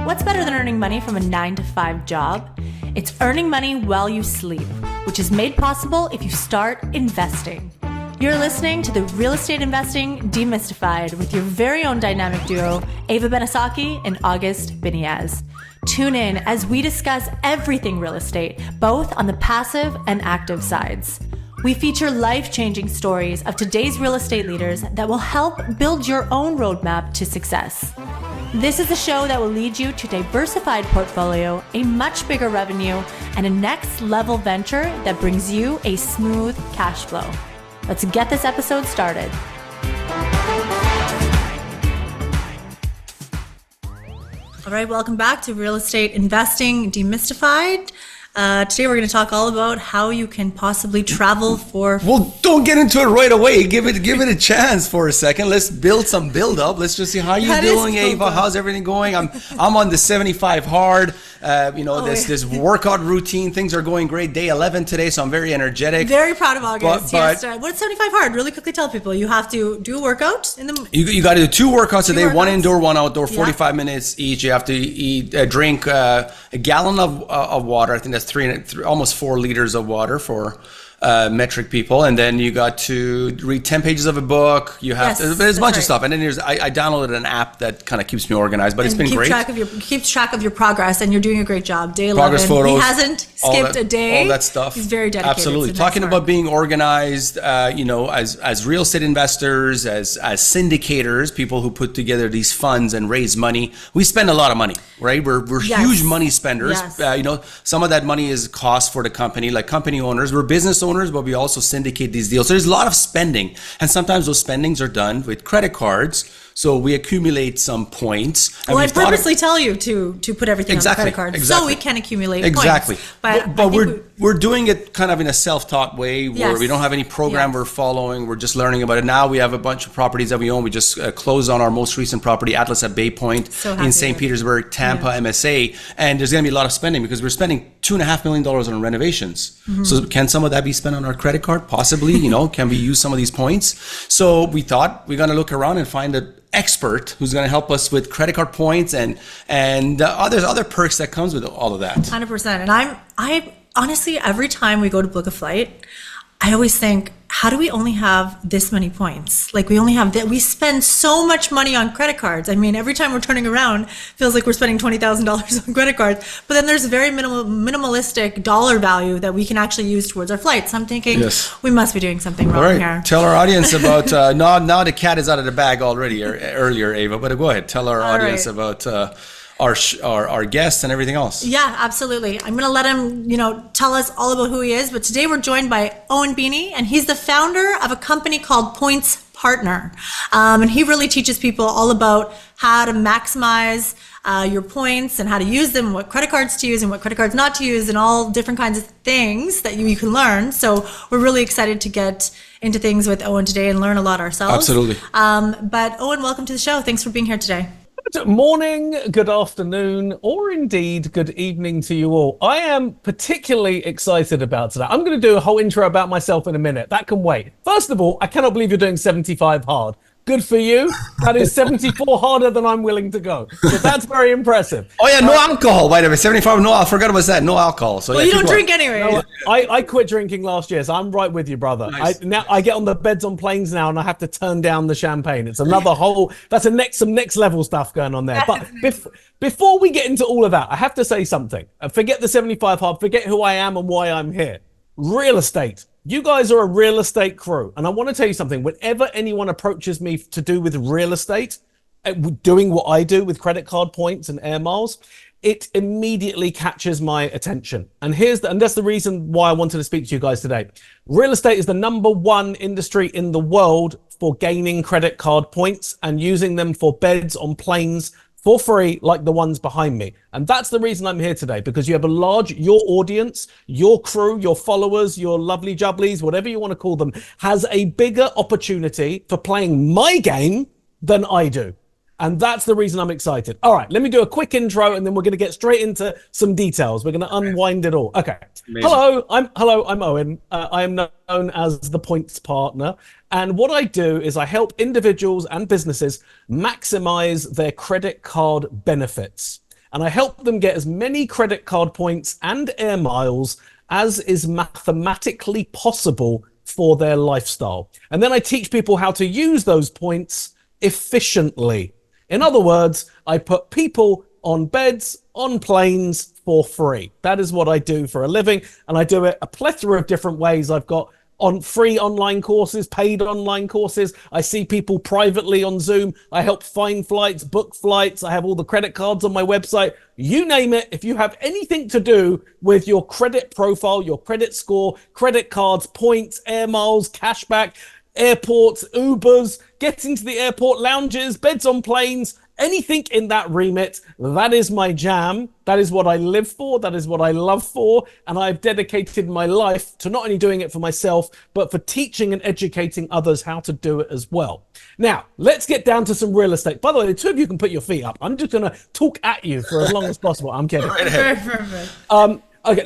What's better than earning money from a 9-to-5 job? It's earning money while you sleep, which is made possible if you start investing. You're listening to the Real Estate Investing Demystified with your very own dynamic duo, Ava Benesocky and August Biniaz. Tune in as we discuss everything real estate, both on the passive and active sides. We feature life-changing stories of today's real estate leaders that will help build your own roadmap to success. This is the show that will lead you to a diversified portfolio, a much bigger revenue, and a next-level venture that brings you a smooth cash flow. Let's get this episode started. All right, welcome back to Real Estate Investing Demystified. Today we're going to talk all about how you can possibly travel for... Well, don't get into it right away. Give it a chance for a second. Let's build up. Let's just see how you're doing, Ava. How's everything going? I'm on the 75 hard. This workout routine. Things are going great. Day 11 today, so I'm very energetic. Very proud of August. Yes. What's 75 hard? Really quickly tell people. You have to do a workout in the... You got to do 2 workouts a day, one indoor, one outdoor, 45 minutes each. You have to drink a gallon of water. I think that's almost 4 liters of water for metric people, and then you got to read 10 pages of a book. You have there's a bunch of stuff, and then I downloaded an app that kind of keeps me organized, but it's been great. Keeps track of your progress, and you're doing a great job. Day 11, progress photos, he hasn't skipped a day. All that stuff. He's very dedicated. Absolutely. Talking about being organized, as real estate investors, as syndicators, people who put together these funds and raise money. We spend a lot of money, right? We're huge money spenders. Yes. Some of that money is cost for the company, like company owners. We're business owners, but we also syndicate these deals. So there's a lot of spending, and sometimes those spendings are done with credit cards. So we accumulate some points. Well, I purposely tell you to put everything on the credit card so we can accumulate points. But we're doing it kind of in a self-taught way where we don't have any program we're following. We're just learning about it. Now we have a bunch of properties that we own. We just closed on our most recent property, Atlas at Bay Point in St. Petersburg, Tampa, MSA. And there's going to be a lot of spending because we're spending $2.5 million on renovations. Mm-hmm. So can some of that be spent on our credit card? Possibly, can we use some of these points? So we thought we're going to look around and find an expert who's going to help us with credit card points and there's other perks that comes with all of that. 100%. And I honestly, every time we go to book a flight, I always think, how do we only have this many points? Like we only have that. We spend so much money on credit cards. I mean, every time we're turning around, feels like we're spending $20,000 on credit cards. But then there's a very minimalistic dollar value that we can actually use towards our flights. So I'm thinking we must be doing something wrong here. Tell our audience about, now the cat is out of the bag already earlier, Ava, but go ahead. Tell our audience about our guests and everything else. Yeah, absolutely. I'm going to let him, tell us all about who he is. But today we're joined by Owen Beiny, and he's the founder of a company called Points Partner. And he really teaches people all about how to maximize your points and how to use them, what credit cards to use and what credit cards not to use, and all different kinds of things that you can learn. So we're really excited to get into things with Owen today and learn a lot ourselves. Absolutely. But Owen, welcome to the show. Thanks for being here today. Good morning, good afternoon, or indeed good evening to you all. I am particularly excited about today. I'm going to do a whole intro about myself in a minute. That can wait. First of all, I cannot believe you're doing 75 hard. Good for you. That is 74 harder than I'm willing to go. So that's very impressive. Oh yeah, no alcohol. Wait a minute, 75. No, I forgot about that. No alcohol. So you don't drink anyway. No, I quit drinking last year, so I'm right with you, brother. Nice. Now I get on the beds on planes now, and I have to turn down the champagne. It's another whole. That's some next level stuff going on there. But before we get into all of that, I have to say something. Forget the 75 hard. Forget who I am and why I'm here. Real estate. You guys are a real estate crew. And I want to tell you something. Whenever anyone approaches me to do with real estate, doing what I do with credit card points and air miles, it immediately catches my attention. And that's the reason why I wanted to speak to you guys today. Real estate is the #1 industry in the world for gaining credit card points and using them for beds on planes for free, like the ones behind me. And that's the reason I'm here today, because you have your audience, your crew, your followers, your lovely jubblies, whatever you want to call them, has a bigger opportunity for playing my game than I do. And that's the reason I'm excited. All right, let me do a quick intro and then we're going to get straight into some details. We're going to unwind it all. Okay. Amazing. Hello, I'm Owen. I am known as the Points Partner. And what I do is I help individuals and businesses maximize their credit card benefits. And I help them get as many credit card points and air miles as is mathematically possible for their lifestyle. And then I teach people how to use those points efficiently. In other words, I put people on beds, on planes for free. That is what I do for a living. And I do it a plethora of different ways. I've got on free online courses, paid online courses. I see people privately on Zoom. I help find flights, book flights. I have all the credit cards on my website. You name it. If you have anything to do with your credit profile, your credit score, credit cards, points, air miles, cashback, airports, Ubers, getting to the airport lounges, beds on planes, anything in that remit, that is my jam. That is what I live for. That is what I love for. And I've dedicated my life to not only doing it for myself, but for teaching and educating others how to do it as well. Now, let's get down to some real estate. By the way, the two of you can put your feet up. I'm just going to talk at you for as long as possible. I'm kidding. Okay,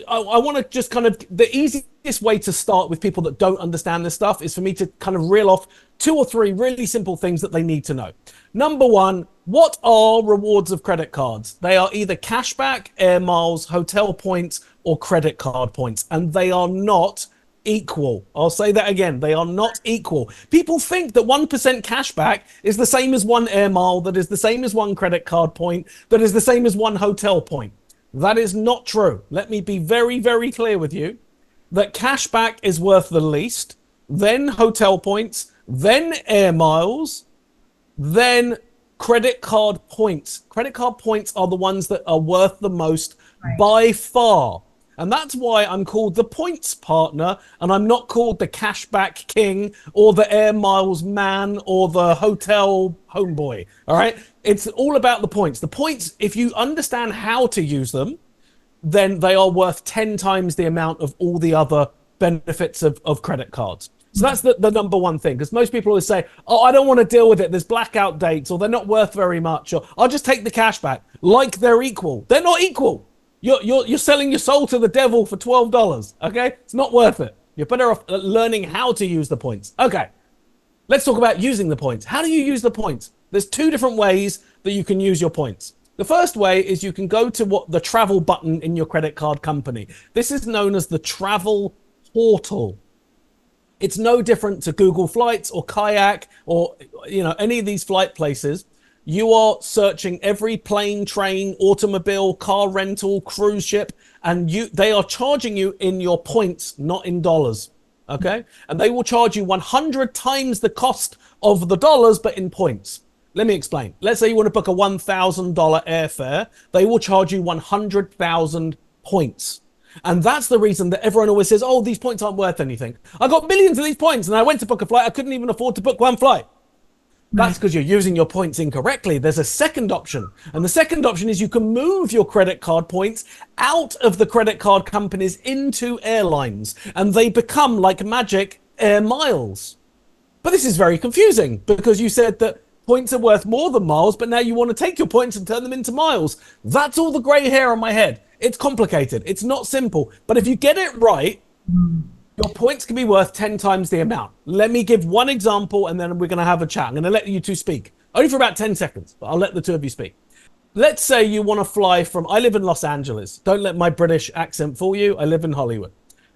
I want to just kind of, the easiest way to start with people that don't understand this stuff is for me to kind of reel off 2 or 3 really simple things that they need to know. Number one, what are rewards of credit cards? They are either cashback, air miles, hotel points, or credit card points, and they are not equal. I'll say that again. They are not equal. People think that 1% cashback is the same as 1 air mile, that is the same as 1 credit card point, that is the same as 1 hotel point. That is not true. Let me be very, very clear with you that cashback is worth the least, then hotel points, then air miles, then credit card points. Credit card points are the ones that are worth the most by far. And that's why I'm called the points partner and I'm not called the cashback king or the air miles man or the hotel homeboy. All right. It's all about the points. The points, if you understand how to use them, then they are worth 10 times the amount of all the other benefits of credit cards. So that's the number one thing, because most people always say, oh, I don't want to deal with it. There's blackout dates or they're not worth very much. Or I'll just take the cash back like they're equal. They're not equal. You're selling your soul to the devil for $12. Okay. It's not worth it. You're better off learning how to use the points. Okay. Let's talk about using the points. How do you use the points? There's 2 different ways that you can use your points. The first way is you can go to the travel button in your credit card company. This is known as the travel portal. It's no different to Google Flights or Kayak or any of these flight places. You are searching every plane, train, automobile, car rental, cruise ship, and they are charging you in your points, not in dollars. Okay? And they will charge you 100 times the cost of the dollars, but in points. Let me explain. Let's say you want to book a $1,000 airfare. They will charge you 100,000 points. And that's the reason that everyone always says, oh, these points aren't worth anything. I got millions of these points and I went to book a flight. I couldn't even afford to book one flight. That's because you're using your points incorrectly. There's a second option. And the second option is you can move your credit card points out of the credit card companies into airlines. And they become, like magic, air miles. But this is very confusing because you said that points are worth more than miles, but now you want to take your points and turn them into miles. That's all the gray hair on my head. It's complicated. It's not simple. But if you get it right, your points can be worth 10 times the amount. Let me give one example and then we're going to have a chat. I'm going to let you two speak. Only for about 10 seconds, but I'll let the two of you speak. Let's say you want to fly from, I live in Los Angeles. Don't let my British accent fool you. I live in Hollywood.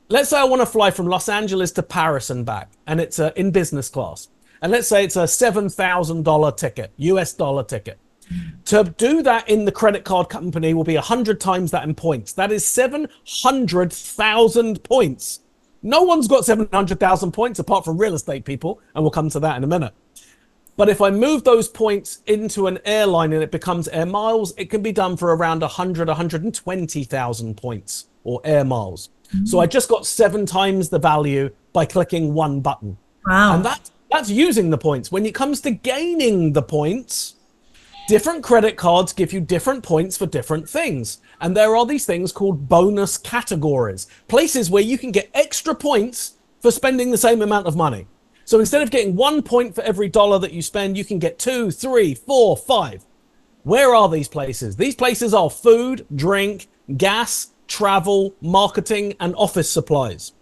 Let's say I want to fly from Los Angeles to Paris and back, and it's in business class. And let's say it's a $7,000 ticket, US dollar ticket. To do that in the credit card company will be 100 times that in points. That is 700,000 points. No one's got 700,000 points apart from real estate people, and we'll come to that in a minute. But if I move those points into an airline and it becomes air miles, it can be done for around 120,000 points or air miles. So I just got 7 times the value by clicking one button. Wow. And that's using the points. When it comes to gaining the points, different credit cards give you different points for different things. And there are these things called bonus categories, places where you can get extra points for spending the same amount of money. So instead of getting 1 point for every dollar that you spend, you can get 2, 3, 4, 5. Where are these places? These places are food, drink, gas, travel, marketing, and office supplies.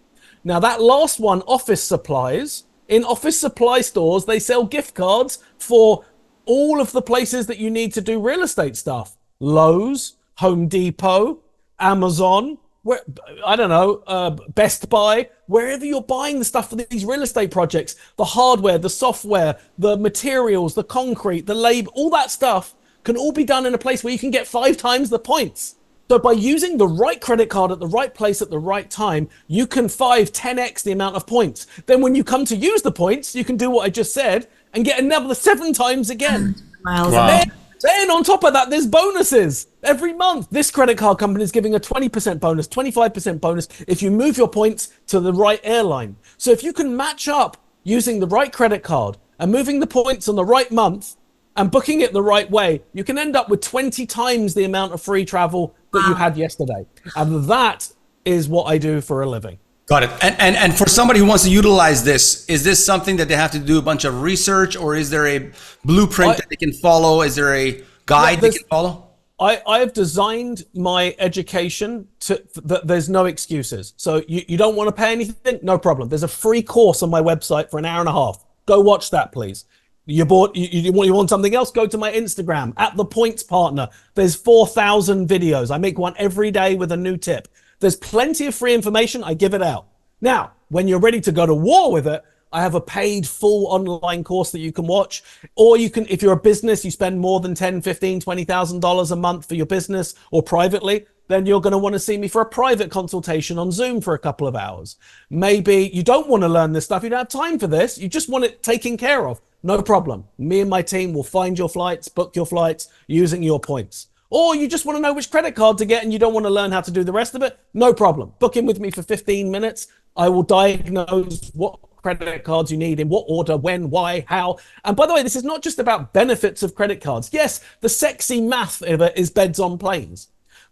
Now that last one, office supplies, in office supply stores, they sell gift cards for all of the places that you need to do real estate stuff. Lowe's, Home Depot, Amazon, where, I don't know, Best Buy, wherever you're buying the stuff for these real estate projects, the hardware, the software, the materials, the concrete, the labor, all that stuff can all be done in a place where you can get 5 times the points. So by using the right credit card at the right place at the right time, you can 10x the amount of points. Then when you come to use the points, you can do what I just said and get another 7 times again. Wow. Then on top of that, there's bonuses every month. This credit card company is giving a 20% bonus, 25% bonus if you move your points to the right airline. So if you can match up using the right credit card and moving the points on the right month and booking it the right way, you can end up with 20 times the amount of free travel that you had yesterday. And that is what I do for a living. Got it. And for somebody who wants to utilize this, is this something that they have to do a bunch of research, or is there a blueprint that they can follow? Is there a guide they can follow? I have designed my education that there's no excuses. So you don't want to pay anything? No problem. There's a free course on my website for an hour and a half. Go watch that, please. You want something else? Go to my Instagram at The Points Partner. There's 4,000 videos. I make one every day with a new tip. There's plenty of free information. I give it out. Now, when you're ready to go to war with it, I have a paid full online course that you can watch. Or you can, if you're a business, you spend more than $10,000, $15,000, $20,000 a month for your business or privately, then you're going to want to see me for a private consultation on Zoom for a couple of hours. Maybe you don't want to learn this stuff. You don't have time for this. You just want it taken care of. No problem. Me and my team will find your flights, book your flights using your points. Or you just want to know which credit card to get and you don't want to learn how to do the rest of it? No problem. Book in with me for 15 minutes. I will diagnose what credit cards you need, in what order, when, why, how. And by the way, this is not just about benefits of credit cards. Yes, the sexy math of it is beds on planes.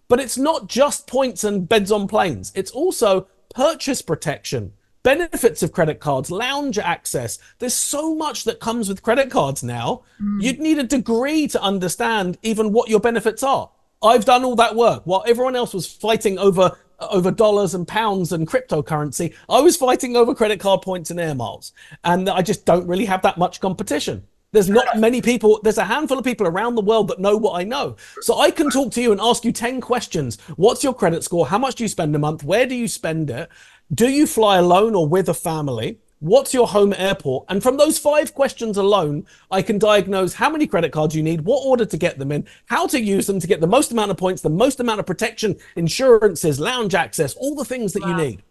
But it's not just points and beds on planes. It's also purchase protection, benefits of credit cards, lounge access. There's so much that comes with credit cards now. You'd need a degree to understand even what your benefits are. I've done all that work. While everyone else was fighting over dollars and pounds and cryptocurrency, I was fighting over credit card points and air miles. And I just don't really have that much competition. There's not many people, there's a handful of people around the world that know what I know. So I can talk to you and ask you 10 questions. What's your credit score? How much do you spend a month? Where do you spend it? Do you fly alone or with a family? What's your home airport? And from those 5 questions alone, I can diagnose how many credit cards you need, what order to get them in, how to use them to get the most amount of points, the most amount of protection, insurances, lounge access, all the things that you need.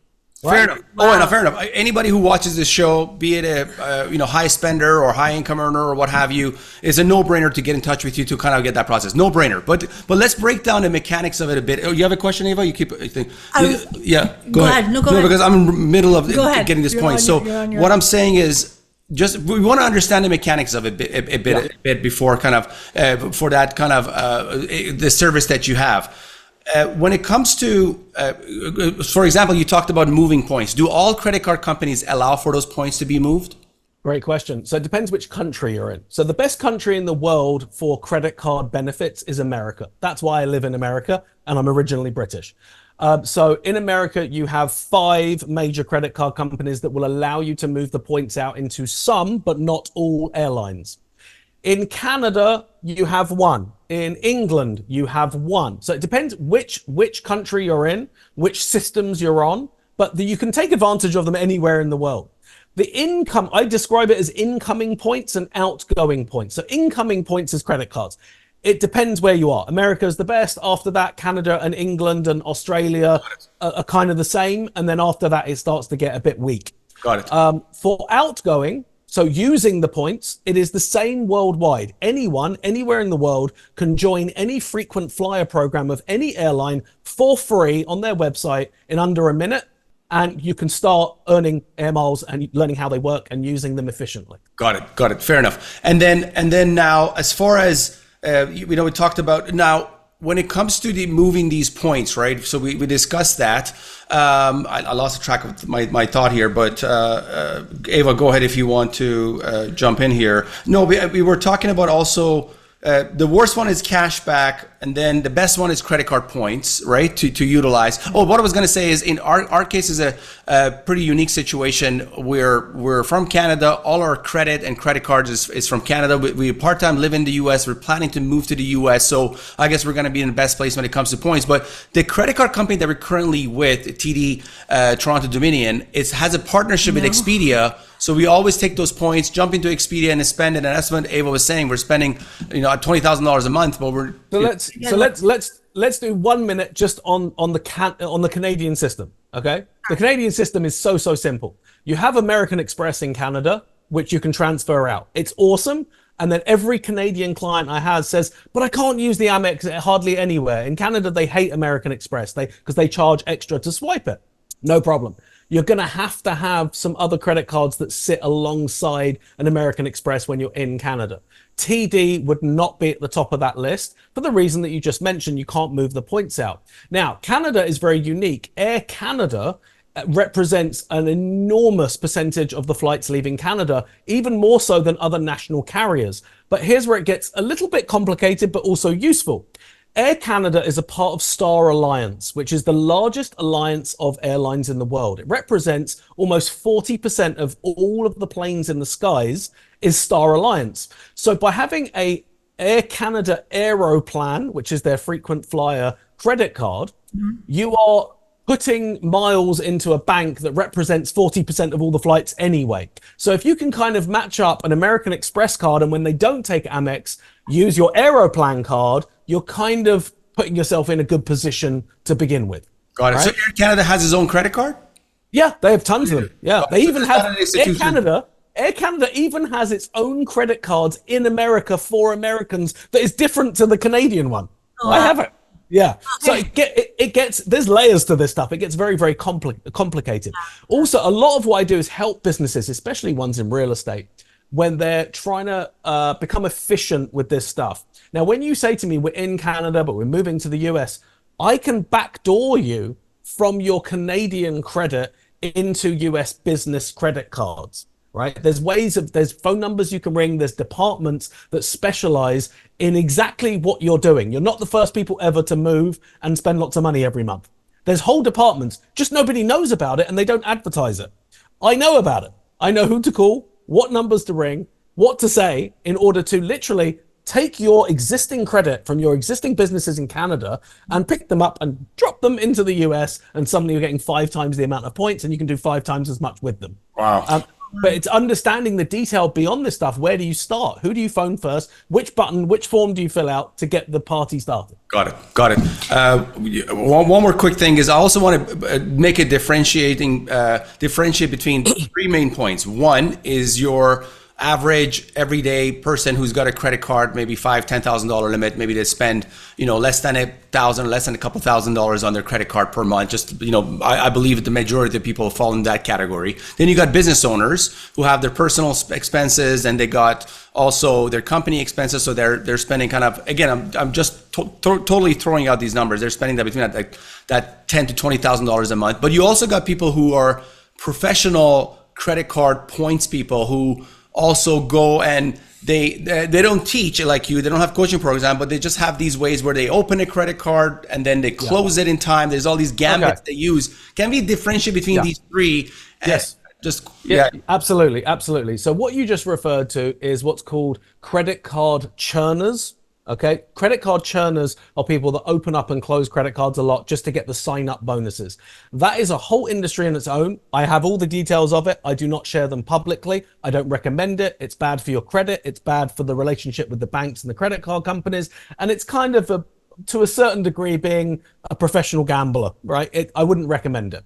Fair enough. Wow. Oh, fair enough. Anybody who watches this show, be it a high spender or high income earner or what have you, is a no-brainer to get in touch with you to kind of get that process. No-brainer. But let's break down the mechanics of it a bit. Oh, you have a question, Eva? You keep. Yeah. Go ahead. No, go ahead. Because I'm in the middle of getting this point. What I'm saying is, just we want to understand the mechanics of it a bit before kind of for that kind of the service that you have. When it comes to, for example, you talked about moving points. Do all credit card companies allow for those points to be moved? Great question. So it depends which country you're in. So the best country in the world for credit card benefits is America. That's why I live in America, and I'm originally British. So in America, you have 5 major credit card companies that will allow you to move the points out into some, but not all airlines. In Canada, you have 1. In England, you have 1. So it depends which country you're in, which systems you're on, but you can take advantage of them anywhere in the world. I describe it as incoming points and outgoing points. So incoming points is credit cards. It depends where you are. America is the best. After that, Canada and England and Australia are kind of the same. And then after that, it starts to get a bit weak. Got it. For outgoing, so using the points, it is the same worldwide. Anyone, anywhere in the world can join any frequent flyer program of any airline for free on their website in under a minute. And you can start earning air miles and learning how they work and using them efficiently. Got it. Fair enough. And then now, as far as, we talked about now, when it comes to moving these points, right? So we discussed that. I lost track of my thought here, but Eva, go ahead if you want to jump in here. No, we were talking about also the worst one is cash back and then the best one is credit card points, right? To utilize. Oh, what I was going to say is in our case is a pretty unique situation where we're from Canada. All our credit and credit cards is from Canada. We part-time live in the US. We're planning to move to the US. So I guess we're going to be in the best place when it comes to points. But the credit card company that we're currently with, TD Toronto Dominion, has a partnership with Expedia. So we always take those points, jump into Expedia and spend it. And that's what Ava was saying. We're spending, $20,000 a month, but we're let's do 1 minute just on the Canadian system. Okay, the Canadian system is so simple. You have American Express in Canada, which you can transfer out. It's awesome. And then every Canadian client I have says, but I can't use the Amex hardly anywhere. In Canada, they hate American Express because they charge extra to swipe it. No problem. You're going to have some other credit cards that sit alongside an American Express when you're in Canada. TD would not be at the top of that list for the reason that you just mentioned. You can't move the points out. Now, Canada is very unique. Air Canada represents an enormous percentage of the flights leaving Canada, even more so than other national carriers. But here's where it gets a little bit complicated, but also useful. Air Canada is a part of Star Alliance, which is the largest alliance of airlines in the world. It represents almost 40% of all of the planes in the skies is Star Alliance. So by having a Air Canada Aeroplan, which is their frequent flyer credit card, you are putting miles into a bank that represents 40% of all the flights anyway. So if you can kind of match up an American Express card, and when they don't take Amex, use your Aeroplan card, you're kind of putting yourself in a good position to begin with. Got it. Right? So Air Canada has its own credit card? Yeah, they have tons of them. Yeah, they even have Air Canada even has its own credit cards in America for Americans that is different to the Canadian one. Oh, I have it. Yeah. So it gets, there's layers to this stuff. It gets very complicated. Also, a lot of what I do is help businesses, especially ones in real estate, when they're trying to become efficient with this stuff. Now, when you say to me, we're in Canada, but we're moving to the US, I can backdoor you from your Canadian credit into US business credit cards, right? There's phone numbers you can ring. There's departments that specialize in exactly what you're doing. You're not the first people ever to move and spend lots of money every month. There's whole departments, just nobody knows about it and they don't advertise it. I know about it. I know who to call, what numbers to ring, what to say in order to literally take your existing credit from your existing businesses in Canada and pick them up and drop them into the US, and suddenly you're getting 5 times the amount of points and you can do 5 times as much with them. Wow. But it's understanding the detail beyond this stuff. Where do you start? Who do you phone first? Which button, which form do you fill out to get the party started? Got it. One more quick thing is I also want to make a differentiate between 3 main points. One is your average everyday person who's got a credit card, maybe $5,000-$10,000 limit. Maybe they spend, less than $1,000, less than a couple $1,000s on their credit card per month. Just, I believe that the majority of people fall in that category. Then you got business owners who have their personal expenses, and they got also their company expenses. So they're spending kind of, again, I'm just totally throwing out these numbers. They're spending that between that $10,000 to $20,000 a month. But you also got people who are professional credit card points people who also go and they don't teach like you. They don't have coaching programs, but they just have these ways where they open a credit card and then they close it in time. There's all these gambits they use. Can we differentiate between these 3? Yes. Absolutely. So what you just referred to is what's called credit card churners. Okay, credit card churners are people that open up and close credit cards a lot just to get the sign-up bonuses. That is a whole industry in its own. I have all the details of it. I do not share them publicly. I don't recommend it. It's bad for your credit. It's bad for the relationship with the banks and the credit card companies. And it's kind of, to a certain degree, being a professional gambler, right? I wouldn't recommend it.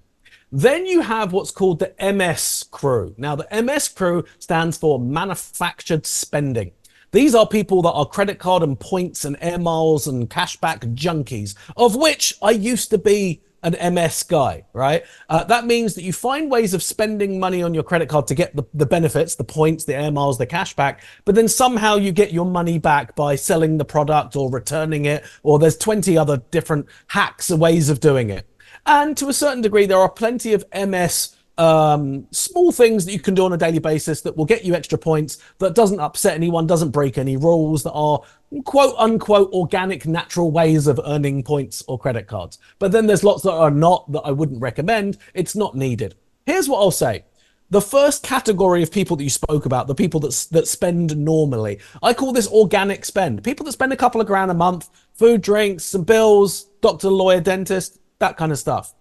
Then you have what's called the MS crew. Now, the MS crew stands for manufactured spending. These are people that are credit card and points and air miles and cashback junkies, of which I used to be an MS guy, right? That means that you find ways of spending money on your credit card to get the benefits, the points, the air miles, the cashback, but then somehow you get your money back by selling the product or returning it, or there's 20 other different hacks or ways of doing it. And to a certain degree, there are plenty of MS small things that you can do on a daily basis that will get you extra points, that doesn't upset anyone, doesn't break any rules, that are quote unquote organic, natural ways of earning points or credit cards. But then there's lots that are not, that I wouldn't recommend. It's not needed. Here's what I'll say. The first category of people that you spoke about, the people that spend normally, I call this organic spend. People that spend a couple of grand a month, food, drinks, some bills, doctor, lawyer, dentist, that kind of stuff.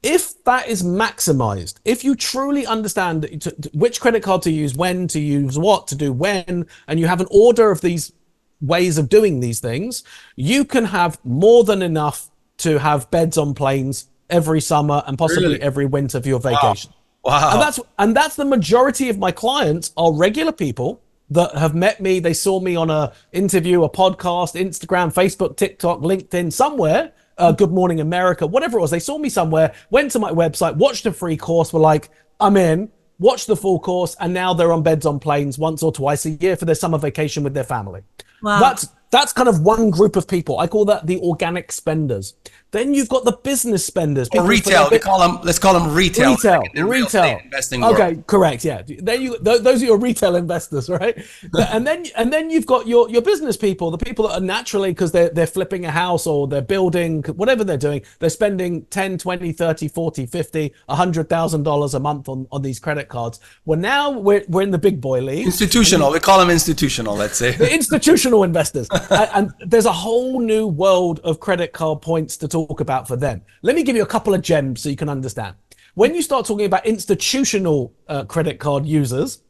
If that is maximized, if you truly understand which credit card to use, when to use what, to do when, and you have an order of these ways of doing these things, you can have more than enough to have beds on planes every summer and possibly every winter for your vacation. Wow. And that's the majority of my clients are regular people that have met me. They saw me on a interview, a podcast, Instagram, Facebook, TikTok, LinkedIn, somewhere. Good Morning America, whatever it was. They saw me somewhere, went to my website, watched a free course, were like, I'm in, watched the full course, and now they're on beds on planes once or twice a year for their summer vacation with their family. Wow. That's kind of one group of people. I call that the organic spenders. Then you've got the business spenders. Or retail. Let's call them retail. Retail. Investing okay, correct. Yeah. Then those are your retail investors, right? and then you've got your business people, the people that are naturally, because they're flipping a house or they're building, whatever they're doing, they're spending 10, 20, 30, 40, 50, $100,000 a month on these credit cards. Well, now we're in the big boy league. Institutional. We call them institutional, let's say. The institutional investors. And there's a whole new world of credit card points to talk about for them. Let me give you a couple of gems so you can understand. When you start talking about institutional credit card users,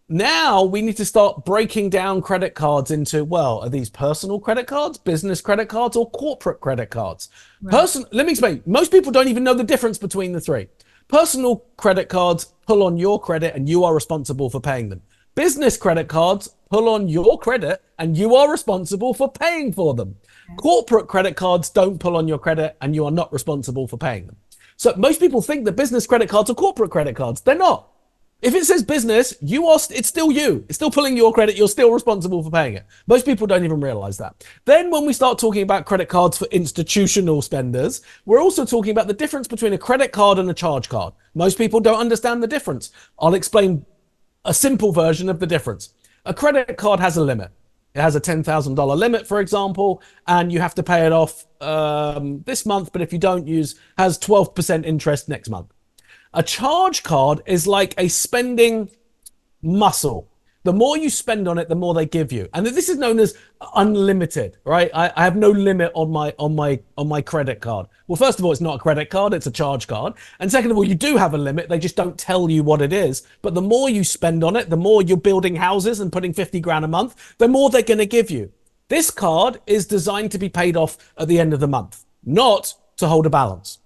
now we need to start breaking down credit cards into, well, are these personal credit cards, business credit cards, or corporate credit cards? Right. Let me explain. Most people don't even know the difference between the three. Personal credit cards pull on your credit and you are responsible for paying them. Business credit cards pull on your credit and you are responsible for paying for them. Corporate credit cards don't pull on your credit and you are not responsible for paying them. So most people think that business credit cards are corporate credit cards. They're not. If it says business, it's still you. It's still pulling your credit. You're still responsible for paying it. Most people don't even realize that. Then when we start talking about credit cards for institutional spenders, we're also talking about the difference between a credit card and a charge card. Most people don't understand the difference. I'll explain a simple version of the difference. A credit card has a limit. It has a $10,000 limit, for example, and you have to pay it off this month, but if you don't has 12% interest next month. A charge card is like a spending muscle. The more you spend on it, the more they give you. And this is known as unlimited, right? I have no limit on my credit card. Well, first of all, it's not a credit card, it's a charge card. And second of all, you do have a limit. They just don't tell you what it is. But the more you spend on it, the more you're building houses and putting 50 grand a month, the more they're going to give you. This card is designed to be paid off at the end of the month, not to hold a balance.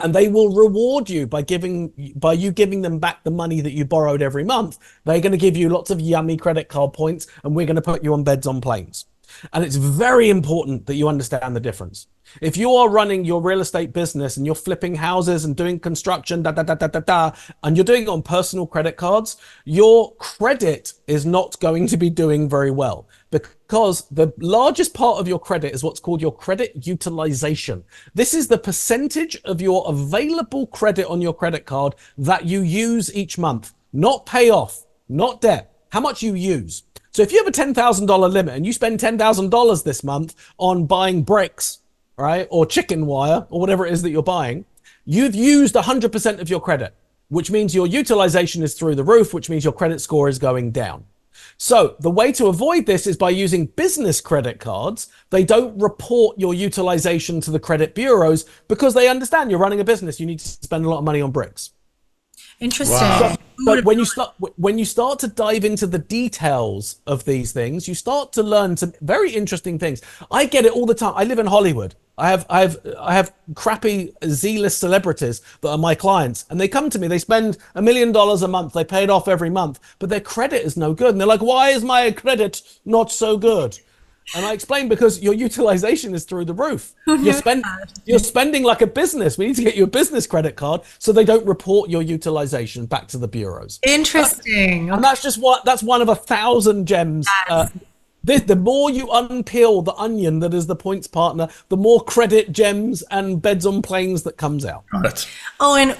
And they will reward you by you giving them back the money that you borrowed every month. They're going to give you lots of yummy credit card points, and we're going to put you on beds on planes. And it's very important that you understand the difference. If you are running your real estate business and you're flipping houses and doing construction, and you're doing it on personal credit cards, your credit is not going to be doing very well, because the largest part of your credit is what's called your credit utilization. This is the percentage of your available credit on your credit card that you use each month, not pay off, not debt, how much you use. So if you have a $10,000 limit and you spend $10,000 this month on buying bricks, right, or chicken wire, or whatever it is that you're buying, you've used 100% of your credit, which means your utilization is through the roof, which means your credit score is going down. So the way to avoid this is by using business credit cards. They don't report your utilization to the credit bureaus because they understand you're running a business. You need to spend a lot of money on bricks. Interesting. Wow. But when you start to dive into the details of these things, you start to learn some very interesting things. I get it all the time. I live in Hollywood. I have crappy Z-list celebrities that are my clients, and they come to me. They spend $1 million a month. They pay it off every month, but their credit is no good. And they're like, "Why is my credit not so good?" And I explain, because your utilization is through the roof. You're spending like a business. We need to get you a business credit card so they don't report your utilization back to the bureaus. Interesting. And that's one of 1,000 gems The more you unpeel the onion that is the points partner, the more credit, gems, and beds on planes that comes out. Got it. Oh, and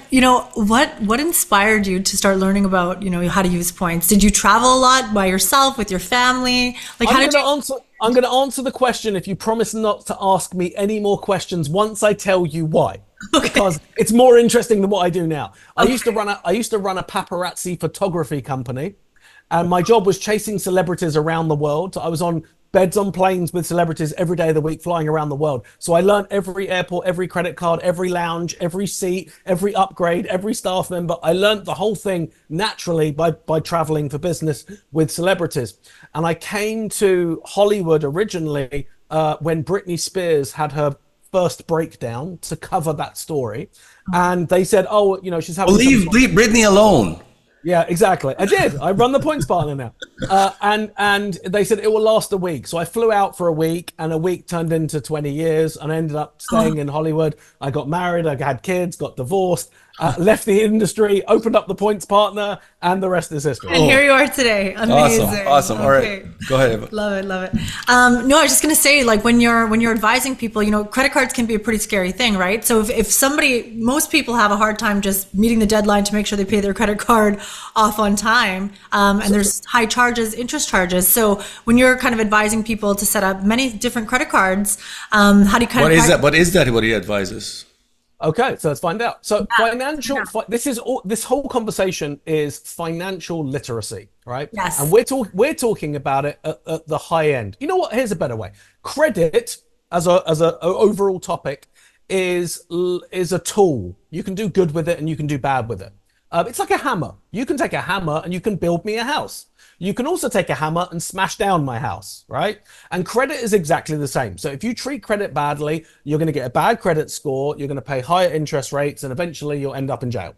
what inspired you to start learning about, how to use points? Did you travel a lot by yourself, with your family? Like, I'm going to answer the question if you promise not to ask me any more questions once I tell you why. Okay. Because it's more interesting than what I do now. Okay. I used to run a paparazzi photography company, and my job was chasing celebrities around the world. So I was on beds on planes with celebrities every day of the week, flying around the world. So I learned every airport, every credit card, every lounge, every seat, every upgrade, every staff member. I learned the whole thing naturally by traveling for business with celebrities. And I came to Hollywood originally when Britney Spears had her first breakdown to cover that story. And they said, oh, she's having... Leave Britney alone. Yeah, exactly. I did. I run the points partner now. And they said it will last a week. So I flew out for a week, and a week turned into 20 years, and I ended up staying in Hollywood. I got married, I had kids, got divorced, left the industry, opened up the points partner, and the rest is history. And here you are today. Amazing. Awesome. All right. Go ahead, Eva. Love it. No, I was just going to say, like, when you're advising people, credit cards can be a pretty scary thing, right? So if most people have a hard time just meeting the deadline to make sure they pay their credit card off on time, and there's high charges, interest charges. So when you're kind of advising people to set up many different credit cards, how do you What is that? What is that? What he advises? Okay, so let's find out. So this whole conversation is financial literacy, right? Yes. And we're talking about it at the high end. You know what? Here's a better way. Credit as a overall topic is a tool. You can do good with it and you can do bad with it. It's like a hammer. You can take a hammer and you can build me a house. You can also take a hammer and smash down my house, right? And credit is exactly the same. So if you treat credit badly, you're going to get a bad credit score, you're going to pay higher interest rates, and eventually you'll end up in jail.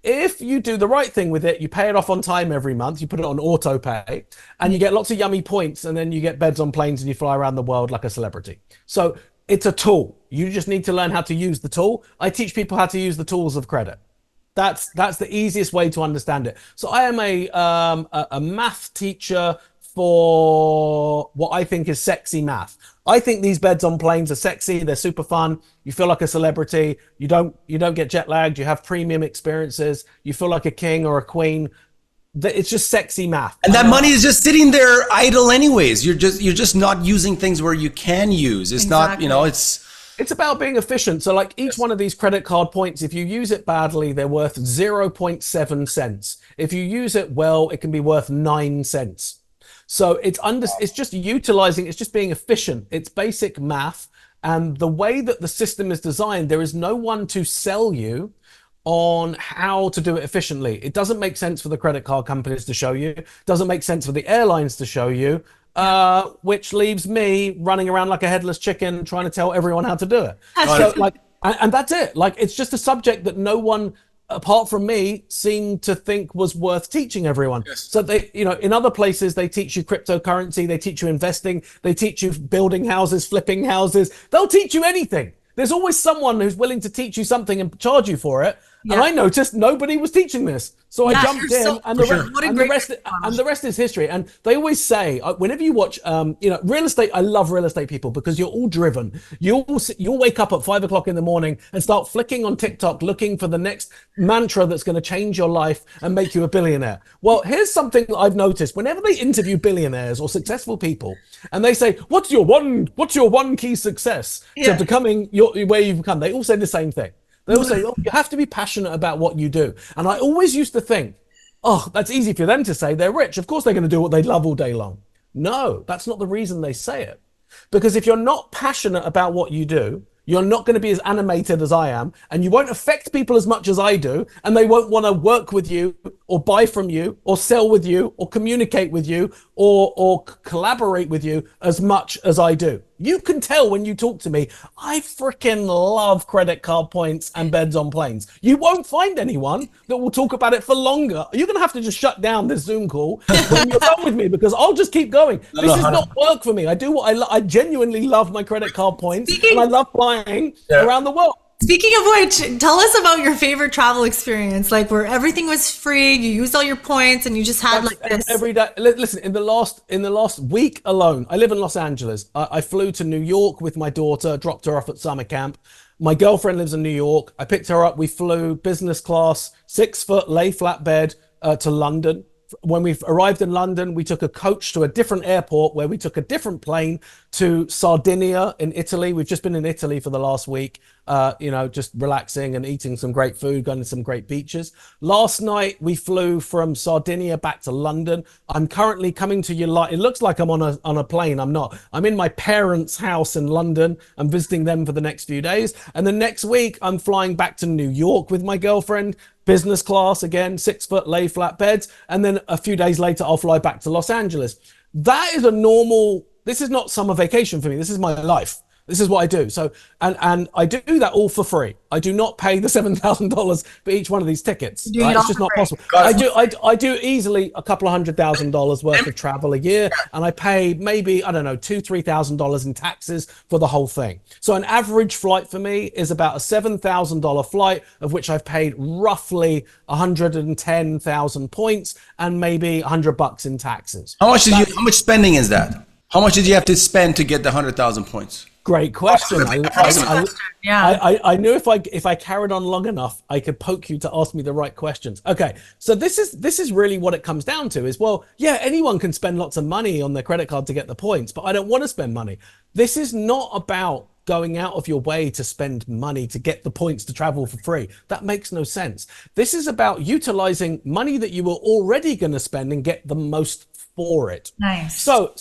If you do the right thing with it, you pay it off on time every month, you put it on auto pay, and you get lots of yummy points, and then you get beds on planes and you fly around the world like a celebrity. So it's a tool. You just need to learn how to use the tool. I teach people how to use the tools of credit. That's the easiest way to understand it. So I am a math teacher for what I think is sexy math. I think these beds on planes are sexy. They're super fun. You feel like a celebrity. You don't get jet lagged. You have premium experiences. You feel like a king or a queen. It's just sexy math. And that money is just sitting there idle anyways. You're just not using things where you can use. It's exactly. not, It's about being efficient. So like each one of these credit card points, if you use it badly, they're worth 0.7 cents. If you use it well, it can be worth 9 cents. So it's just utilizing, it's just being efficient. It's basic math. And the way that the system is designed, there is no one to sell you on how to do it efficiently. It doesn't make sense for the credit card companies to show you. It doesn't make sense for the airlines to show you. Which leaves me running around like a headless chicken trying to tell everyone how to do it. So and that's it. Like, it's just a subject that no one apart from me seemed to think was worth teaching everyone. Yes. So they, in other places, they teach you cryptocurrency, they teach you investing, they teach you building houses, flipping houses. They'll teach you anything. There's always someone who's willing to teach you something and charge you for it. Yeah. And I noticed nobody was teaching this. So I jumped in, and the rest is history. And they always say, whenever you watch, real estate, I love real estate people because you're all driven. You'll wake up at 5 o'clock in the morning and start flicking on TikTok, looking for the next mantra that's going to change your life and make you a billionaire. Well, here's something that I've noticed. Whenever they interview billionaires or successful people, and they say, what's your one key success to becoming where you've become? They all say the same thing. They all say, you have to be passionate about what you do. And I always used to think, that's easy for them to say. They're rich. Of course they're going to do what they love all day long. No, that's not the reason they say it. Because if you're not passionate about what you do, you're not going to be as animated as I am, and you won't affect people as much as I do, and they won't want to work with you or buy from you or sell with you or communicate with you or collaborate with you as much as I do. You can tell when you talk to me, I freaking love credit card points and beds on planes. You won't find anyone that will talk about it for longer. You're going to have to just shut down this Zoom call when you're done with me, because I'll just keep going. This is not work for me. I do what I genuinely love my credit card points, and I love flying around the world. Speaking of which, tell us about your favorite travel experience, like where everything was free, you used all your points, and you just had like this. Every day. Listen, in the last week alone, I live in Los Angeles. I flew to New York with my daughter, dropped her off at summer camp. My girlfriend lives in New York. I picked her up. We flew business class, 6-foot lay flat bed to London. When we arrived in London, we took a coach to a different airport where we took a different plane to Sardinia in Italy. We've just been in Italy for the last week, just relaxing and eating some great food, going to some great beaches. Last night, we flew from Sardinia back to London. I'm currently coming to you. It looks like I'm on a plane. I'm not. I'm in my parents' house in London. I'm visiting them for the next few days. And then next week, I'm flying back to New York with my girlfriend. Business class again, 6-foot lay flat beds. And then a few days later, I'll fly back to Los Angeles. That is this is not summer vacation for me. This is my life. This is what I do. So, and I do that all for free. I do not pay the $7,000 for each one of these tickets. Right? It's just not possible. I do easily a couple of $100,000 worth of travel a year, and I pay maybe, I don't know, $2,000-$3,000 in taxes for the whole thing. So an average flight for me is about a $7,000 flight, of which I've paid roughly 110,000 points and maybe $100 in taxes. How much spending is that? How much did you have to spend to get the 100,000 points? Great question. I knew if I carried on long enough, I could poke you to ask me the right questions. Okay, so this is really what it comes down to is, well, yeah, anyone can spend lots of money on their credit card to get the points, but I don't want to spend money. This is not about going out of your way to spend money to get the points to travel for free. That makes no sense. This is about utilizing money that you were already going to spend and get the most for it. Nice. So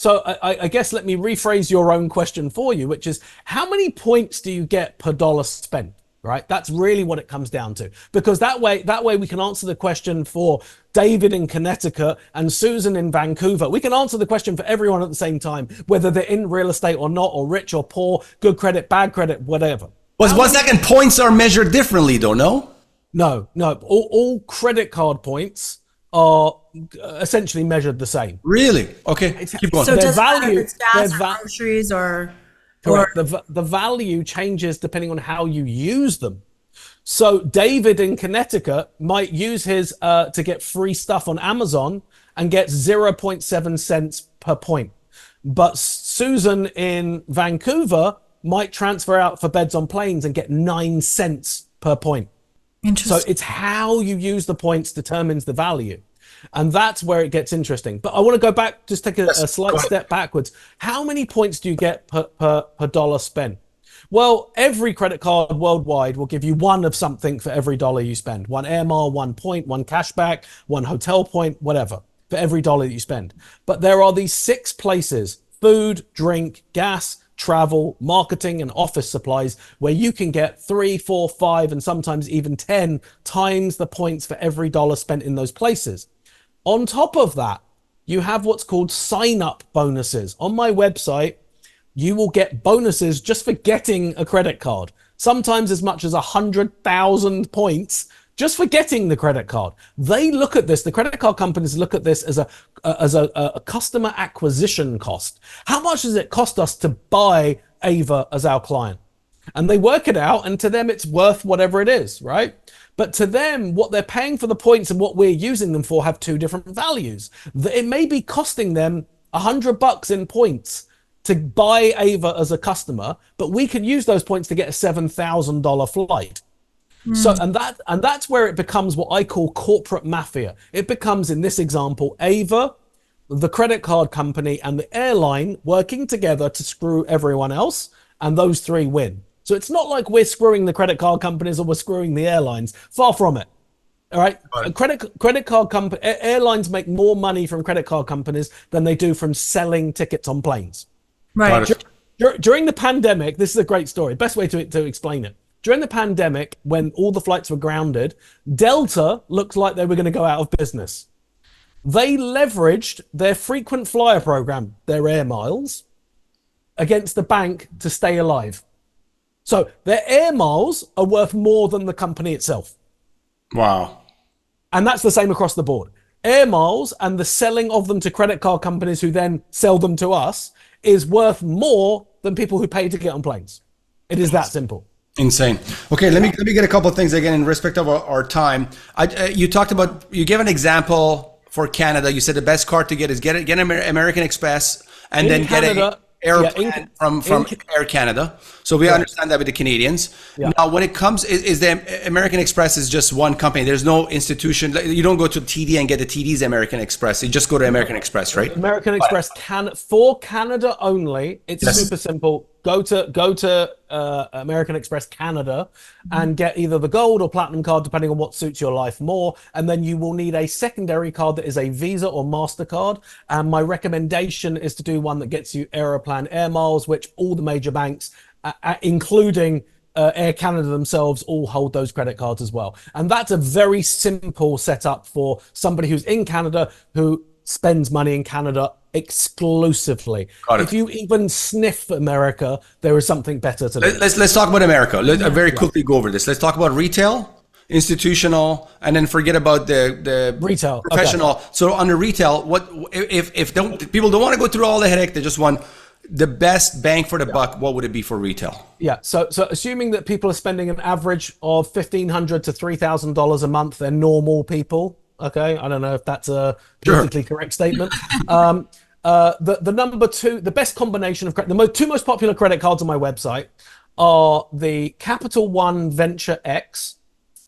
I guess let me rephrase your own question for you, which is how many points do you get per dollar spent? Right? That's really what it comes down to, because that way we can answer the question for David in Connecticut and Susan in Vancouver. We can answer the question for everyone at the same time, whether they're in real estate or not, or rich or poor, good credit, bad credit, whatever. One second, points are measured differently though, no? No. All credit card points are essentially measured the same. Really? Okay, keep going. So their value, it's gas, groceries, or correct. The value changes depending on how you use them. So David in Connecticut might use his to get free stuff on Amazon and get 0.7 cents per point. But Susan in Vancouver might transfer out for beds on planes and get 9 cents per point. So it's how you use the points determines the value. And that's where it gets interesting. But I want to go back, just take a slight step backwards. How many points do you get per dollar spent? Well, every credit card worldwide will give you one of something for every dollar you spend. One air mile, 1 point, one cashback, one hotel point, whatever, for every dollar that you spend. But there are these 6 places: food, drink, gas, travel, marketing, and office supplies, where you can get 3, 4, 5, and sometimes even 10 times the points for every dollar spent in those places. On top of that, you have what's called sign-up bonuses. On my website, you will get bonuses just for getting a credit card, sometimes as much as 100,000 points just for getting the credit card. They look at this, the credit card companies look at this as a customer acquisition cost. How much does it cost us to buy Ava as our client? And they work it out, and to them it's worth whatever it is, right? But to them, what they're paying for the points and what we're using them for have 2 different values. It may be costing them $100 in points to buy Ava as a customer, but we can use those points to get a $7,000 flight. So, and that's where it becomes what I call corporate mafia. It becomes, in this example, Ava, the credit card company, and the airline working together to screw everyone else, and those 3 win. So it's not like we're screwing the credit card companies or we're screwing the airlines. Far from it. All right. Credit card company airlines make more money from credit card companies than they do from selling tickets on planes. Right. During the pandemic, this is a great story. Best way to explain it. During the pandemic, when all the flights were grounded, Delta looked like they were going to go out of business. They leveraged their frequent flyer program, their air miles, against the bank to stay alive. So their air miles are worth more than the company itself. Wow. And that's the same across the board. Air miles and the selling of them to credit card companies who then sell them to us is worth more than people who pay to get on planes. It is that simple. Insane. Okay, let me get a couple of things again in respect of our time. You talked about, you gave an example for Canada. You said the best card to get is get an American Express and then get a airplane from Air Canada. So we understand that with the Canadians. Yeah. Now, when it comes, is the American Express is just one company. There's no institution. You don't go to TD and get the TD's American Express. You just go to American Express, right? American Express for Canada only. It's super simple. Go to American Express Canada and get either the gold or platinum card, depending on what suits your life more. And then you will need a secondary card that is a Visa or MasterCard. And my recommendation is to do one that gets you Aeroplan Air Miles, which all the major banks, including Air Canada themselves, all hold those credit cards as well. And that's a very simple setup for somebody who's in Canada who spends money in Canada exclusively. If you even sniff America, there is something better to do. Let's talk about America. Let's very quickly go over this. Let's talk about retail, institutional, and then forget about the retail, professional. Okay. So on the retail, what if people don't want to go through all the headache, they just want the best bang for the buck? What would it be for retail? Yeah, so assuming that people are spending an average of $1,500 to $3,000 a month, they're normal people. Okay, I don't know if that's a politically correct statement. The number two, the best combination of the two most popular credit cards on my website are the Capital One Venture X,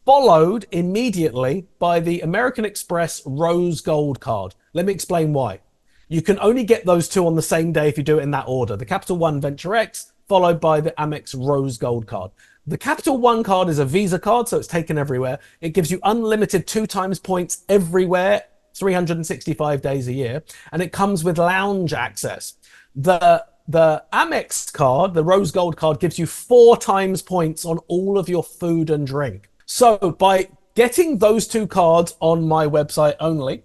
followed immediately by the American Express Rose Gold card. Let me explain why. You can only get those two on the same day if you do it in that order. The Capital One Venture X, followed by the Amex Rose Gold card. The Capital One card is a Visa card, so it's taken everywhere. It gives you unlimited 2x points everywhere, 365 days a year, and it comes with lounge access. The Amex card, the Rose Gold card, gives you 4x points on all of your food and drink. So by getting those two cards on my website only,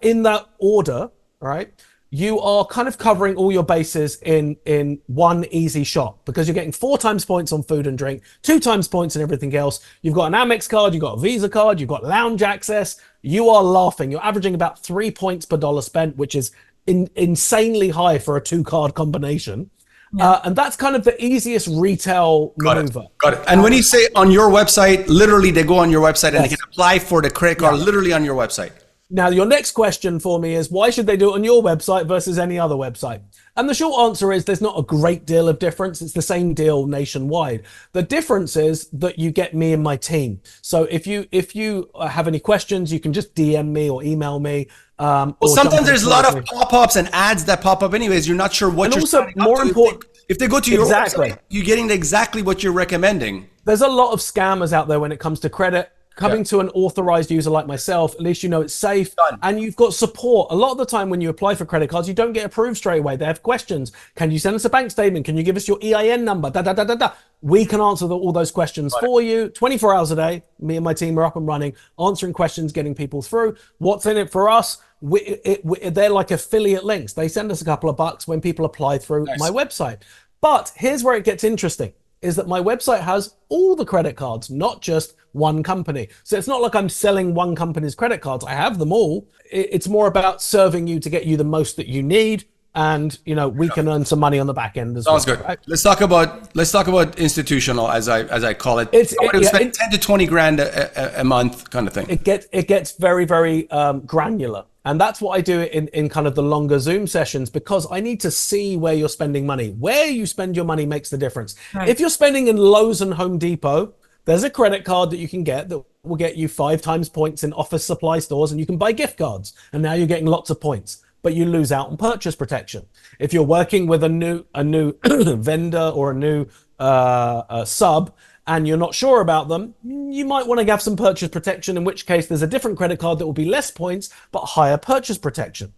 in that order, right, you are kind of covering all your bases in one easy shot, because you're getting 4x points on food and drink, 2x points and everything else. You've got an Amex card, you've got a Visa card, you've got lounge access. You are laughing. You're averaging about 3 points per dollar spent, which is insanely high for a two-card combination. Yeah. And that's kind of the easiest retail maneuver. Got it. And when you say on your website, literally they go on your website and they can apply for the credit card literally on your website. Now, your next question for me is, why should they do it on your website versus any other website? And the short answer is there's not a great deal of difference. It's the same deal nationwide. The difference is that you get me and my team. So if you have any questions, you can just DM me or email me. Well, sometimes there's a lot of pop-ups and ads that pop up anyways. You're not sure what and you're also more important. If they go to your website, you're getting exactly what you're recommending. There's a lot of scammers out there when it comes to credit. Coming to an authorized user like myself, at least you know it's safe. And you've got support. A lot of the time when you apply for credit cards, you don't get approved straight away. They have questions. Can you send us a bank statement? Can you give us your EIN number? We can answer all those questions for you 24 hours a day. Me and my team are up and running, answering questions, getting people through. What's in it for us? They're like affiliate links. They send us a couple of bucks when people apply through my website. But here's where it gets interesting, is that my website has all the credit cards, not just one company. So it's not like I'm selling one company's credit cards. I have them all. It's more about serving you to get you the most that you need. And, you know, we can earn some money on the back end as well. Sounds good. Right? Let's talk about institutional, as I call it. It's 10 to 20 grand a month kind of thing. It gets very, very granular. And that's what I do in kind of the longer Zoom sessions, because I need to see where you're spending money. Where you spend your money makes the difference. Right. If you're spending in Lowe's and Home Depot, there's a credit card that you can get that will get you 5x points in office supply stores, and you can buy gift cards. And now you're getting lots of points, but you lose out on purchase protection. If you're working with a new vendor or a new sub, and you're not sure about them, you might want to have some purchase protection, in which case there's a different credit card that will be less points, but higher purchase protection.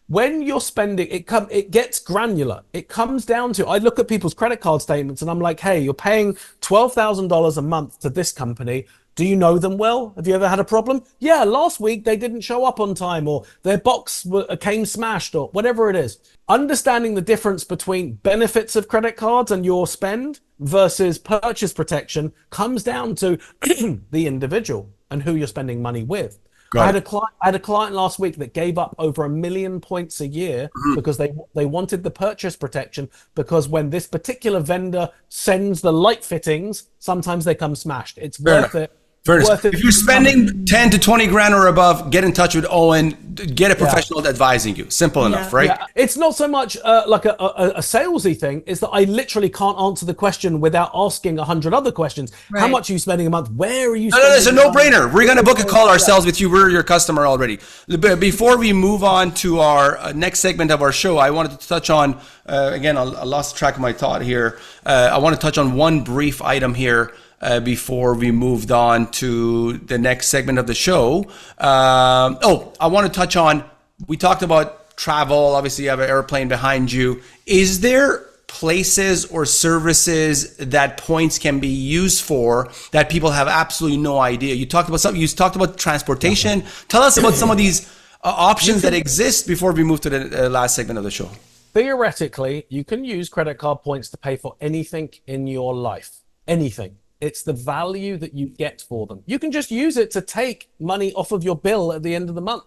When you're spending, it gets granular. It comes down to, I look at people's credit card statements and I'm like, hey, you're paying $12,000 a month to this company. Do you know them well? Have you ever had a problem? Yeah, last week they didn't show up on time, or their box came smashed, or whatever it is. Understanding the difference between benefits of credit cards and your spend versus purchase protection comes down to the individual and who you're spending money with. I had a client last week that gave up over 1 million points a year because they wanted the purchase protection, because when this particular vendor sends the light fittings, sometimes they come smashed. It's worth it. If you're spending 10 to 20 grand or above, get in touch with Owen, get a professional advising you. Simple enough, right? Yeah. It's not so much like a salesy thing. It's that I literally can't answer the question without asking 100 other questions. Right. How much are you spending a month? Where are you spending? No, it's a no-brainer. We're going to book a call ourselves with you. We're your customer already. Before we move on to our next segment of our show, I wanted to touch on, again, I lost track of my thought here. I want to touch on one brief item here. Before we moved on to the next segment of the show. I want to touch on, we talked about travel. Obviously, you have an airplane behind you. Is there places or services that points can be used for that people have absolutely no idea? You talked about something. You talked about transportation. Tell us about some of these options that exist before we move to the last segment of the show. Theoretically, you can use credit card points to pay for anything in your life. Anything. It's the value that you get for them. You can just use it to take money off of your bill at the end of the month.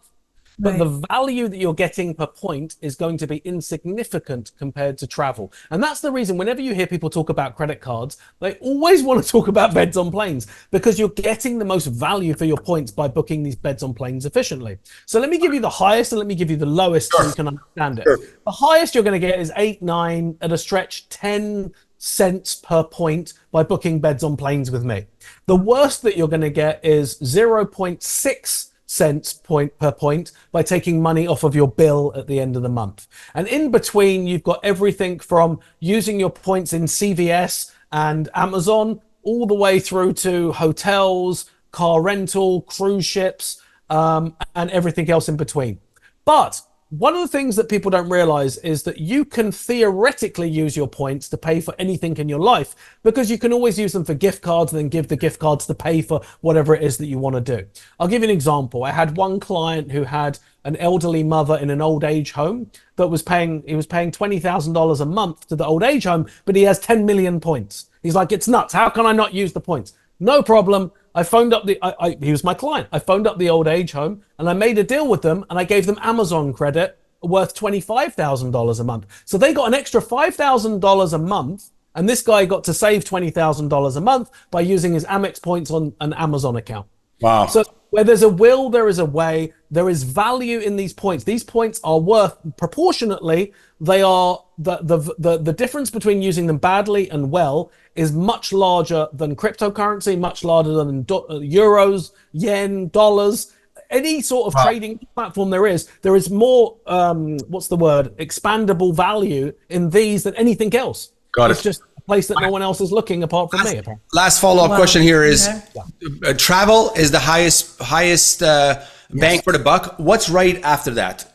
But the value that you're getting per point is going to be insignificant compared to travel. And that's the reason whenever you hear people talk about credit cards, they always want to talk about beds on planes, because you're getting the most value for your points by booking these beds on planes efficiently. So let me give you the highest and let me give you the lowest so you can understand it. The highest you're going to get is 8, 9, at a stretch 10 cents per point by booking beds on planes with me. The worst that you're going to get is 0.6 cents per point by taking money off of your bill at the end of the month. And in between, you've got everything from using your points in CVS and Amazon all the way through to hotels, car rental, cruise ships, and everything else in between. But one of the things that people don't realize is that you can theoretically use your points to pay for anything in your life, because you can always use them for gift cards and then give the gift cards to pay for whatever it is that you want to do. I'll give you an example. I had one client who had an elderly mother in an old age home that was paying $20,000 a month to the old age home, but he has 10 million points. He's like, it's nuts. How can I not use the points? No problem. I phoned up he was my client. I phoned up the old age home and I made a deal with them and I gave them Amazon credit worth $25,000 a month. So they got an extra $5,000 a month, and this guy got to save $20,000 a month by using his Amex points on an Amazon account. Wow. So where there's a will, there is a way. There is value in these points. These points are worth proportionately. They are the difference between using them badly and well is much larger than cryptocurrency, much larger than euros, yen, dollars. Any sort of trading platform there is more, expandable value in these than anything else. Got it. It's just a place that no one else is looking apart from me. Last follow-up question here is, travel is the highest bang for the buck. What's right after that?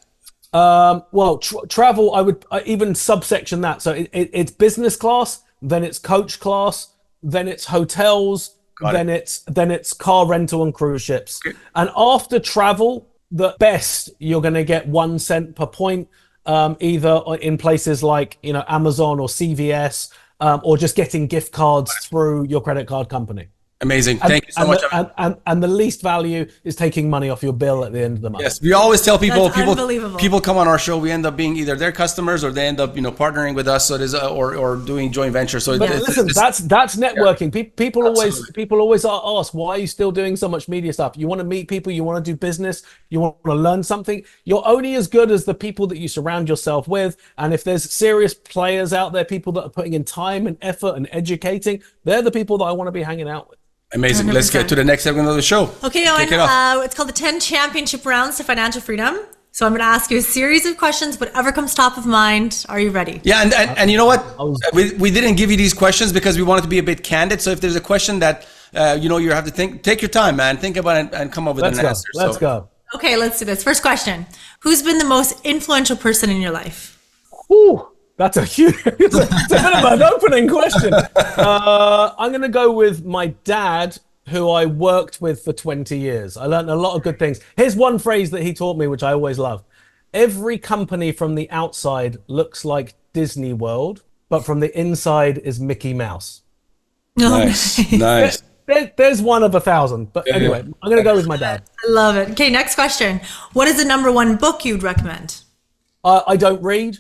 Travel, I would even subsection that. So it's business class, then it's coach class, then it's hotels, then it's car rental and cruise ships. Okay. And after travel, the best you're going to get 1 cent per point, either in places like Amazon or CVS, or just getting gift cards through your credit card company. Amazing. Thank you so much. And the least value is taking money off your bill at the end of the month. Yes, we always tell people come on our show, we end up being either their customers or they end up partnering with us. So it is or doing joint venture. So listen, that's networking. Yeah. People always ask, why are you still doing so much media stuff? You want to meet people, you want to do business, you want to learn something. You're only as good as the people that you surround yourself with. And if there's serious players out there, people that are putting in time and effort and educating, they're the people that I want to be hanging out with. Amazing. 100%. Let's get to the next segment of the show. Okay, Owen, it's called the 10 Championship Rounds to Financial Freedom. So I'm going to ask you a series of questions, whatever comes top of mind. Are you ready? Yeah, and you know what? We didn't give you these questions because we wanted to be a bit candid. So if there's a question that you have to take your time, man. Think about it and come up with an answer. Let's go. Okay, let's do this. First question. Who's been the most influential person in your life? Ooh. That's it's a bit of an opening question. I'm going to go with my dad, who I worked with for 20 years. I learned a lot of good things. Here's one phrase that he taught me, which I always love. Every company from the outside looks like Disney World, but from the inside is Mickey Mouse. Nice. there's one of 1,000. But anyway, I'm going to go with my dad. I love it. Okay, next question. What is the number one book you'd recommend? I don't read.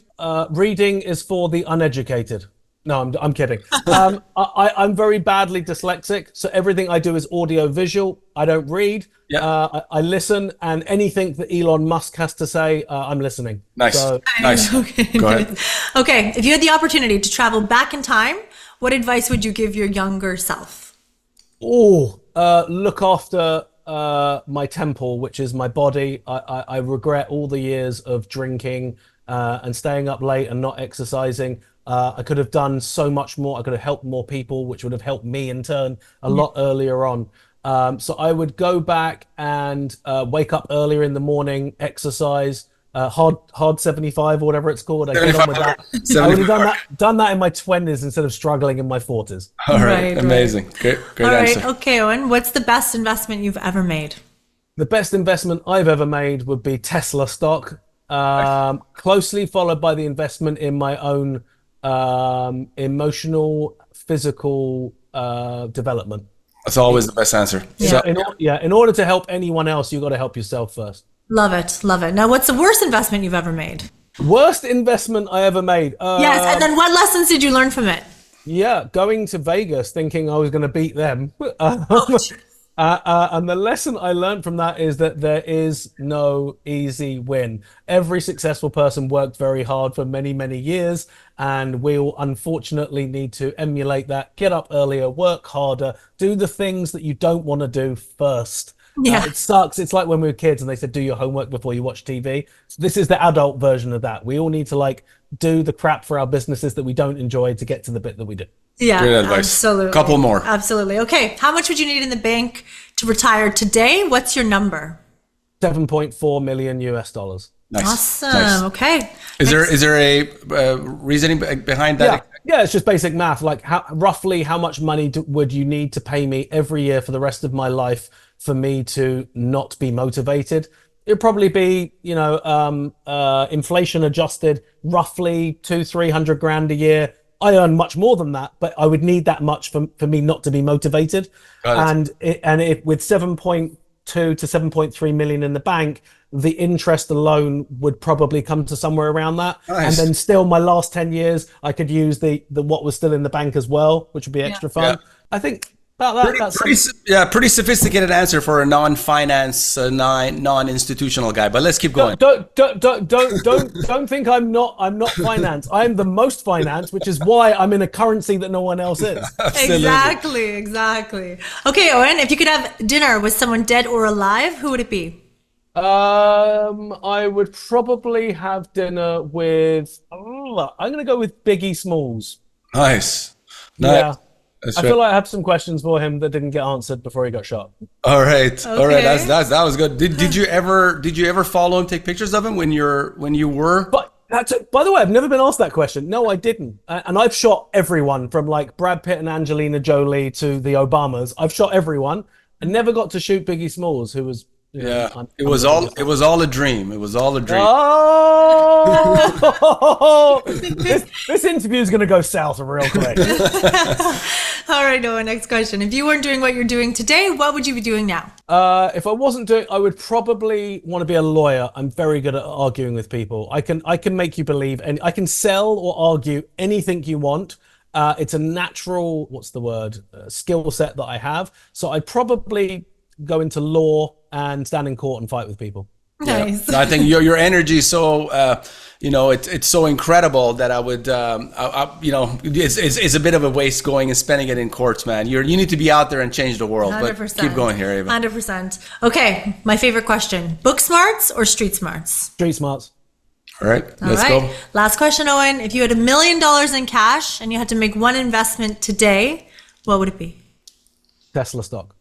Reading is for the uneducated. No, I'm kidding. I'm very badly dyslexic, so everything I do is audio visual. I don't read. I listen, and anything that Elon Musk has to say, I'm listening. Nice. So, nice. Okay. Go ahead. Okay, if you had the opportunity to travel back in time, what advice would you give your younger self? Look after my temple, which is my body. I regret all the years of drinking and staying up late and not exercising. I could have done so much more. I could have helped more people, which would have helped me in turn a lot earlier on. So I would go back and wake up earlier in the morning, exercise, hard 75 or whatever it's called. I get on with that. I would have done that in my 20s instead of struggling in my 40s. All right, amazing. Great All answer. right, okay, Owen, what's the best investment you've ever made? The best investment I've ever made would be Tesla stock, closely followed by the investment in my own emotional, physical development. That's always the best answer. Yeah. In order to help anyone else, you've got to help yourself first. Love it, love it. Now, what's the worst investment you've ever made? Worst investment I ever made. Yes, and then what lessons did you learn from it? Yeah, going to Vegas thinking I was going to beat them. And the lesson I learned from that is that there is no easy win. Every successful person worked very hard for many, many years, and we'll unfortunately need to emulate that. Get up earlier, work harder, do the things that you don't want to do first. Yeah. It sucks. It's like when we were kids and they said, do your homework before you watch TV. This is the adult version of that. We all need to do the crap for our businesses that we don't enjoy to get to the bit that we do. Yeah, great advice. Absolutely. Couple more. Absolutely. Okay, how much would you need in the bank to retire today? What's your number? $7.4 million US. Nice. Awesome. Nice. Okay. Is there a reasoning behind that? Yeah, it's just basic math. Like, roughly how much money would you need to pay me every year for the rest of my life for me to not be motivated? It'd probably be, inflation adjusted, roughly 200-300 grand a year. I earn much more than that, but I would need that much for me not to be motivated. And with 7.2 to 7.3 million in the bank, the interest alone would probably come to somewhere around that. Nice. And then still my last 10 years, I could use the what was still in the bank as well, which would be extra fun. Yeah. I think about that. Pretty sophisticated answer for a non-finance, non-institutional guy. But let's keep going. Don't think I'm not finance. I'm the most finance, which is why I'm in a currency that no one else is. Exactly. Okay, Owen, if you could have dinner with someone dead or alive, who would it be? I would probably have dinner with. I'm going to go with Biggie Smalls. Nice. Yeah. I feel like I have some questions for him that didn't get answered before he got shot. All right. Okay. All right. That was good. Did you ever follow him, take pictures of him when you were? But by the way, I've never been asked that question. No, I didn't. And I've shot everyone from like Brad Pitt and Angelina Jolie to the Obamas. I've shot everyone. I never got to shoot Biggie Smalls, who was. It was all a dream. It was all a dream. Oh, this interview is going to go south real quick. All right, Noah, next question. If you weren't doing what you're doing today, what would you be doing now? If I wasn't doing, I would probably want to be a lawyer. I'm very good at arguing with people. I can make you believe, and I can sell or argue anything you want. It's a natural, skill set that I have. So I'd probably go into law and stand in court and fight with people. Nice. Yeah. I think your energy is so, it's so incredible that I would, it's a bit of a waste going and spending it in courts, man. You need to be out there and change the world. 100%. But keep going here, Ava. 100%. Okay, my favorite question: book smarts or street smarts? Street smarts. All right, let's go. Last question, Owen. If you had $1 million in cash and you had to make one investment today, what would it be? Tesla stock.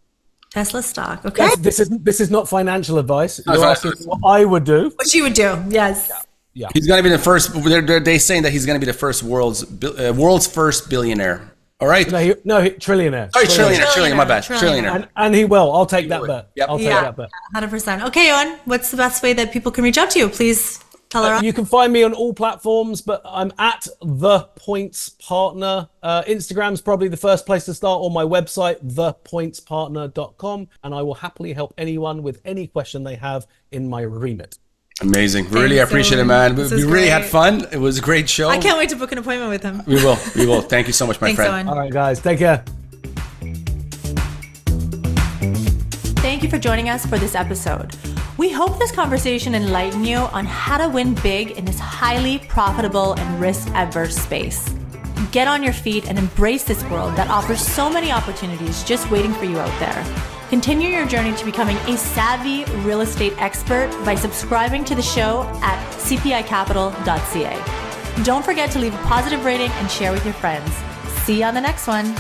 Tesla stock. Okay. This is not financial advice. You're asking what I would do. What you would do? Yes. Yeah. He's going to be the first. They're saying that he's going to be the first world's first billionaire. All right. No, trillionaire. Sorry, trillionaire. My bad. Trillionaire. And he will. I'll take that bet. Yep. I'll take that bet. 100%. Okay, Owen. What's the best way that people can reach out to you? Please You can find me on all platforms, but I'm at The Points Partner. Instagram's probably the first place to start, or my website, thepointspartner.com, and I will happily help anyone with any question they have in my remit. Amazing. Really appreciate it, man. We really had fun. It was a great show. I can't wait to book an appointment with him. We will. Thank you so much, my friend. Owen. All right, guys. Take care. Thank you for joining us for this episode. We hope this conversation enlightened you on how to win big in this highly profitable and risk-averse space. Get on your feet and embrace this world that offers so many opportunities just waiting for you out there. Continue your journey to becoming a savvy real estate expert by subscribing to the show at cpicapital.ca. Don't forget to leave a positive rating and share with your friends. See you on the next one.